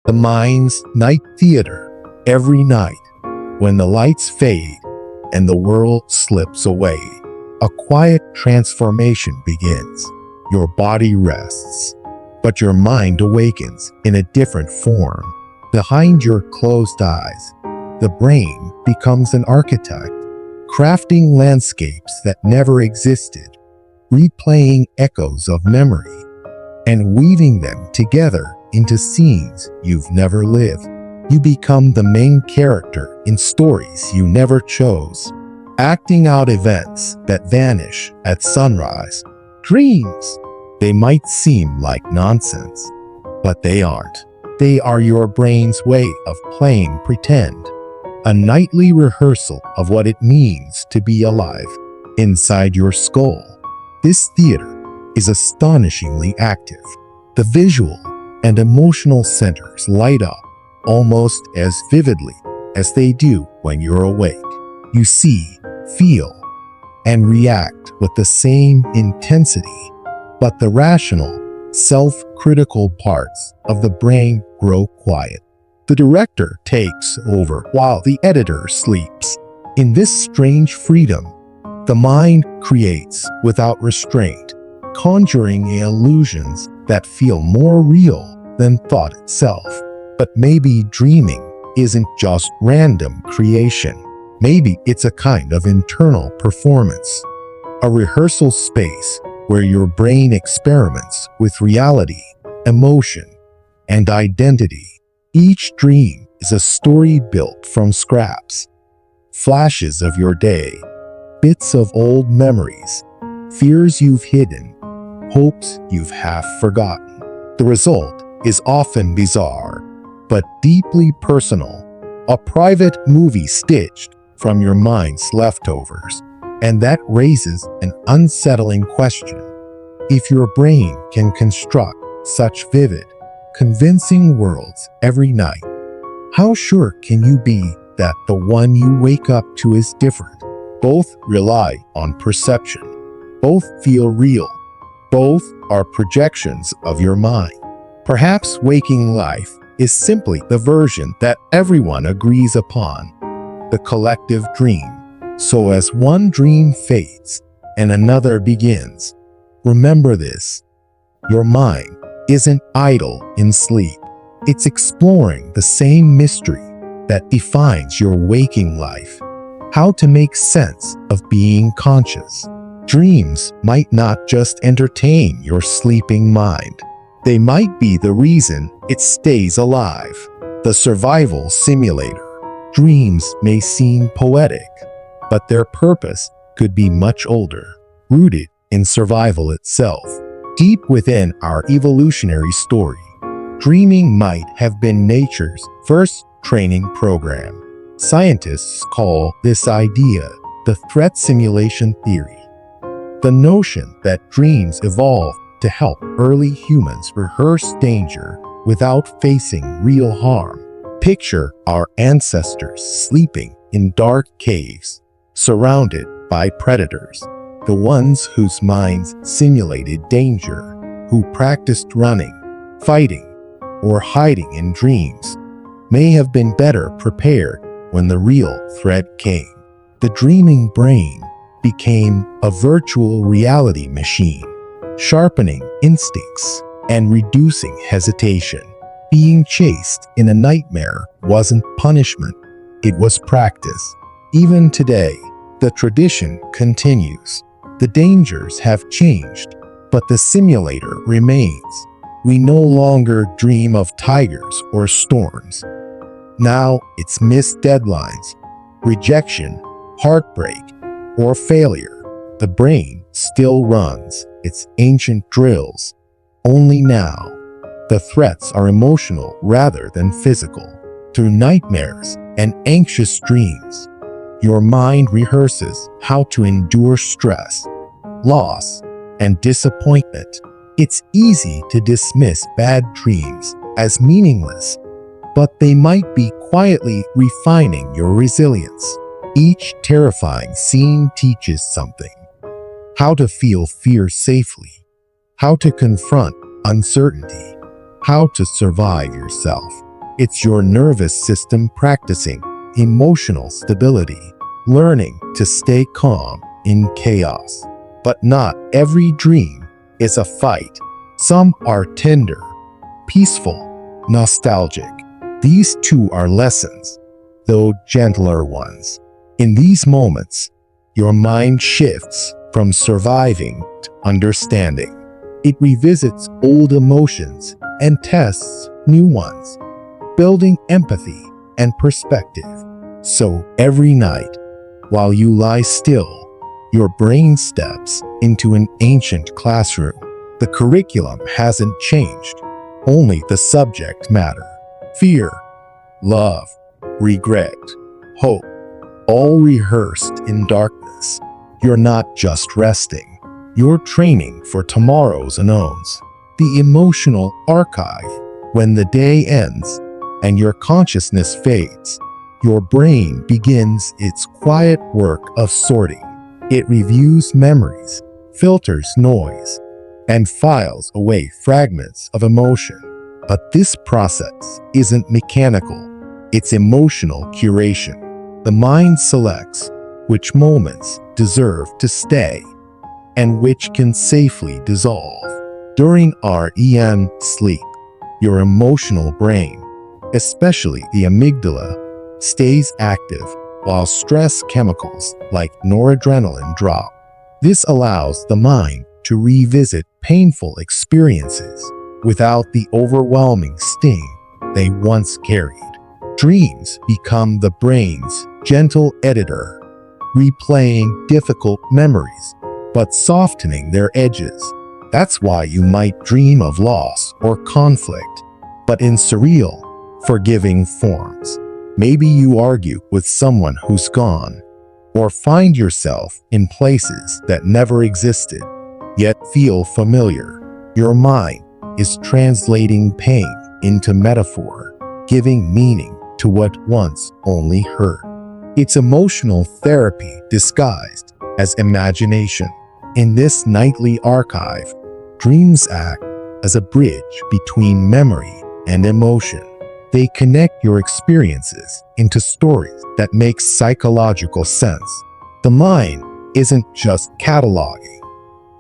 the mind's night theater. Every night, when the lights fade and the world slips away, a quiet transformation begins. Your body rests, but your mind awakens in a different form. Behind your closed eyes, the brain becomes an architect, crafting landscapes that never existed, replaying echoes of memory, and weaving them together into scenes you've never lived. You become the main character in stories you never chose, acting out events that vanish at sunrise. Dreams. They might seem like nonsense, but they aren't. They are your brain's way of playing pretend, a nightly rehearsal of what it means to be alive inside your skull. This theater is astonishingly active. The visual and emotional centers light up almost as vividly as they do when you're awake. You see, feel, and react with the same intensity, but the rational, self-critical parts of the brain grow quiet. The director takes over while the editor sleeps. In this strange freedom, the mind creates without restraint, conjuring illusions that feel more real than thought itself. But maybe dreaming isn't just random creation. Maybe it's a kind of internal performance, a rehearsal space where your brain experiments with reality, emotion, and identity. Each dream is a story built from scraps, flashes of your day, bits of old memories, fears you've hidden, hopes you've half forgotten. The result is often bizarre, but deeply personal, a private movie stitched from your mind's leftovers. And that raises an unsettling question. If your brain can construct such vivid, convincing worlds every night, how sure can you be that the one you wake up to is different? Both rely on perception. Both feel real. Both are projections of your mind. Perhaps waking life is simply the version that everyone agrees upon, the collective dream. So as one dream fades and another begins, remember this: your mind isn't idle in sleep. It's exploring the same mystery that defines your waking life: how to make sense of being conscious. Dreams might not just entertain your sleeping mind. They might be the reason it stays alive, the survival simulator. Dreams may seem poetic, but their purpose could be much older, rooted in survival itself. Deep within our evolutionary story, dreaming might have been nature's first training program. Scientists call this idea the threat simulation theory. The notion that dreams evolved to help early humans rehearse danger without facing real harm. Picture our ancestors sleeping in dark caves, surrounded by predators, the ones whose minds simulated danger, who practiced running, fighting, or hiding in dreams, may have been better prepared when the real threat came. The dreaming brain became a virtual reality machine, sharpening instincts and reducing hesitation. Being chased in a nightmare wasn't punishment, it was practice. Even today, the tradition continues. The dangers have changed, but the simulator remains. We no longer dream of tigers or storms. Now it's missed deadlines, rejection, heartbreak, or failure. The brain still runs its ancient drills. Only now, the threats are emotional rather than physical. Through nightmares and anxious dreams, your mind rehearses how to endure stress, loss, and disappointment. It's easy to dismiss bad dreams as meaningless, but they might be quietly refining your resilience. Each terrifying scene teaches something: how to feel fear safely, how to confront uncertainty, how to survive yourself. It's your nervous system practicing emotional stability, learning to stay calm in chaos. But not every dream is a fight. Some are tender, peaceful, nostalgic. These too are lessons, though gentler ones. In these moments, your mind shifts from surviving to understanding. It revisits old emotions and tests new ones, building empathy and perspective. So every night, while you lie still, your brain steps into an ancient classroom. The curriculum hasn't changed, only the subject matter. Fear, love, regret, hope, all rehearsed in darkness. You're not just resting, you're training for tomorrow's unknowns. The emotional archive. When the day ends and your consciousness fades, your brain begins its quiet work of sorting. It reviews memories, filters noise, and files away fragments of emotion. But this process isn't mechanical, it's emotional curation. The mind selects which moments deserve to stay and which can safely dissolve. During REM sleep, your emotional brain, especially the amygdala, stays active while stress chemicals like noradrenaline drop. This allows the mind to revisit painful experiences without the overwhelming sting they once carried. Dreams become the brain's gentle editor, replaying difficult memories but softening their edges. That's why you might dream of loss or conflict, but in surreal, forgiving forms. Maybe you argue with someone who's gone, or find yourself in places that never existed, yet feel familiar. Your mind is translating pain into metaphor, giving meaning to what once only hurt. It's emotional therapy disguised as imagination. In this nightly archive, dreams act as a bridge between memory and emotion. They connect your experiences into stories that make psychological sense. The mind isn't just cataloging,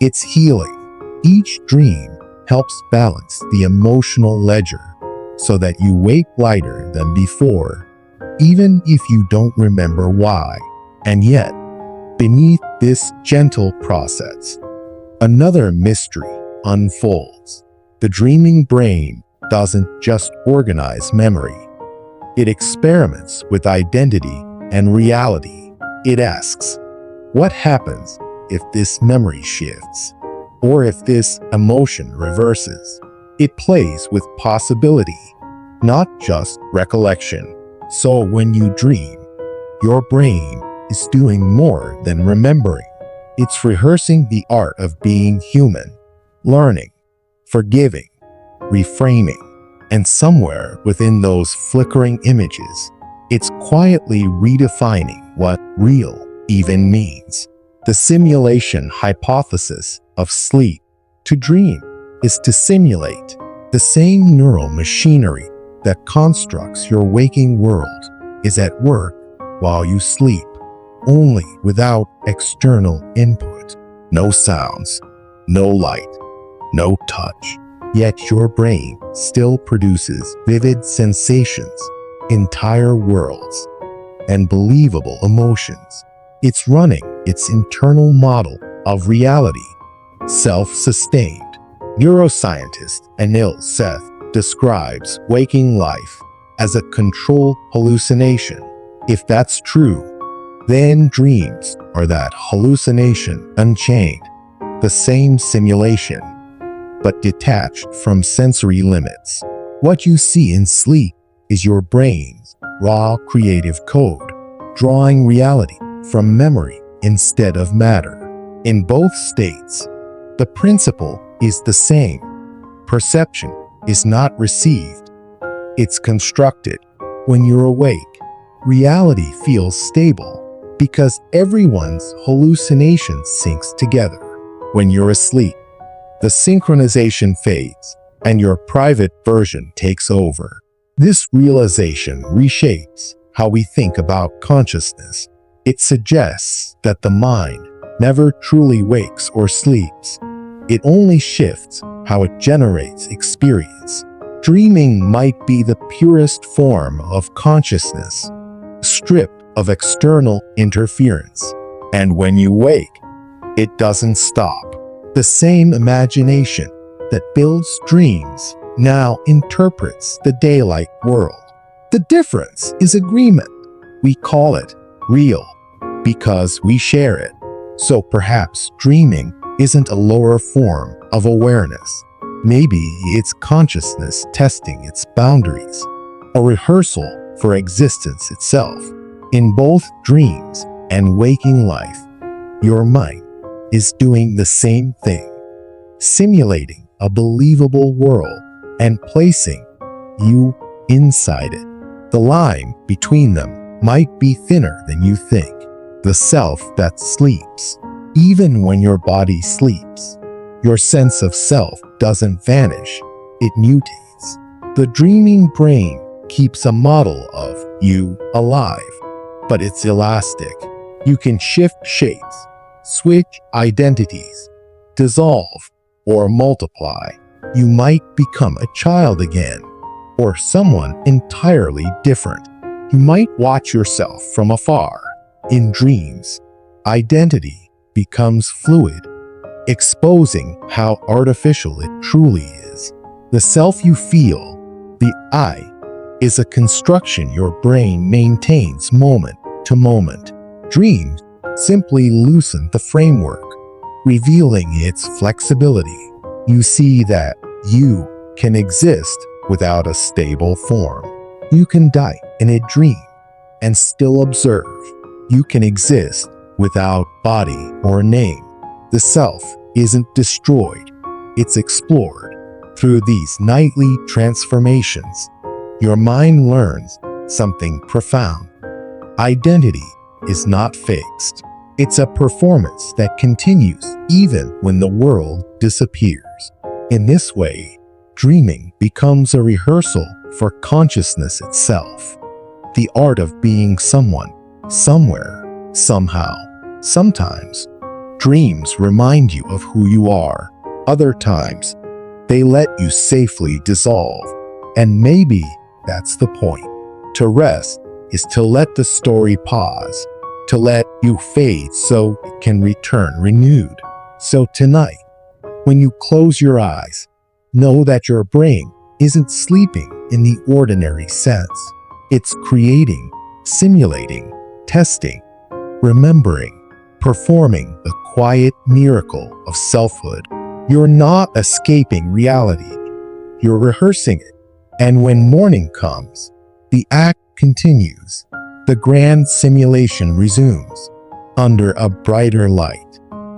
it's healing. Each dream helps balance the emotional ledger so that you wake lighter than before, even if you don't remember why. And yet, beneath this gentle process, another mystery unfolds. The dreaming brain doesn't just organize memory. It experiments with identity and reality. It asks, what happens if this memory shifts? Or if this emotion reverses? It plays with possibility, not just recollection. So when you dream, your brain is doing more than remembering. It's rehearsing the art of being human, learning, forgiving, reframing, and somewhere within those flickering images, it's quietly redefining what real even means. The simulation hypothesis of sleep. To dream is to simulate the same neural machinery that constructs your waking world is at work while you sleep, only without external input. No sounds, no light, no touch. Yet your brain still produces vivid sensations, entire worlds, and believable emotions. It's running its internal model of reality, self-sustained. Neuroscientist Anil Seth describes waking life as a controlled hallucination. If that's true, then dreams are that hallucination unchained, the same simulation, but detached from sensory limits. What you see in sleep is your brain's raw creative code, drawing reality from memory instead of matter. In both states, the principle is the same. Perception is not received, it's constructed. When you're awake, reality feels stable because everyone's hallucination syncs together. When you're asleep, the synchronization fades and your private version takes over. This realization reshapes how we think about consciousness. It suggests that the mind never truly wakes or sleeps. It only shifts how it generates experience. Dreaming might be the purest form of consciousness, stripped of external interference. And when you wake, it doesn't stop. The same imagination that builds dreams now interprets the daylight world. The difference is agreement. We call it real because we share it. So perhaps dreaming isn't a lower form of awareness. Maybe it's consciousness testing its boundaries, a rehearsal for existence itself. In both dreams and waking life, your mind is doing the same thing, simulating a believable world and placing you inside it. The line between them might be thinner than you think. The self that sleeps. Even when your body sleeps, your sense of self doesn't vanish, it mutates. The dreaming brain keeps a model of you alive, but it's elastic. You can shift shapes, switch identities, dissolve, or multiply. You might become a child again, or someone entirely different. You might watch yourself from afar. In dreams, identity becomes fluid, exposing how artificial it truly is. The self you feel, the I, is a construction your brain maintains moment to moment. Dreams simply loosen the framework, revealing its flexibility. You see that you can exist without a stable form. You can die in a dream and still observe. You can exist without body or name. The self isn't destroyed, it's explored. Through these nightly transformations, your mind learns something profound. Identity is not fixed. It's a performance that continues even when the world disappears. In this way, dreaming becomes a rehearsal for consciousness itself. The art of being someone, somewhere, somehow. Sometimes, dreams remind you of who you are. Other times, they let you safely dissolve. And maybe that's the point. To rest is to let the story pause, to let you fade so it can return renewed. So tonight, when you close your eyes, know that your brain isn't sleeping in the ordinary sense. It's creating, simulating, testing, remembering, performing the quiet miracle of selfhood. You're not escaping reality. You're rehearsing it. And when morning comes, the act continues. The grand simulation resumes under a brighter light.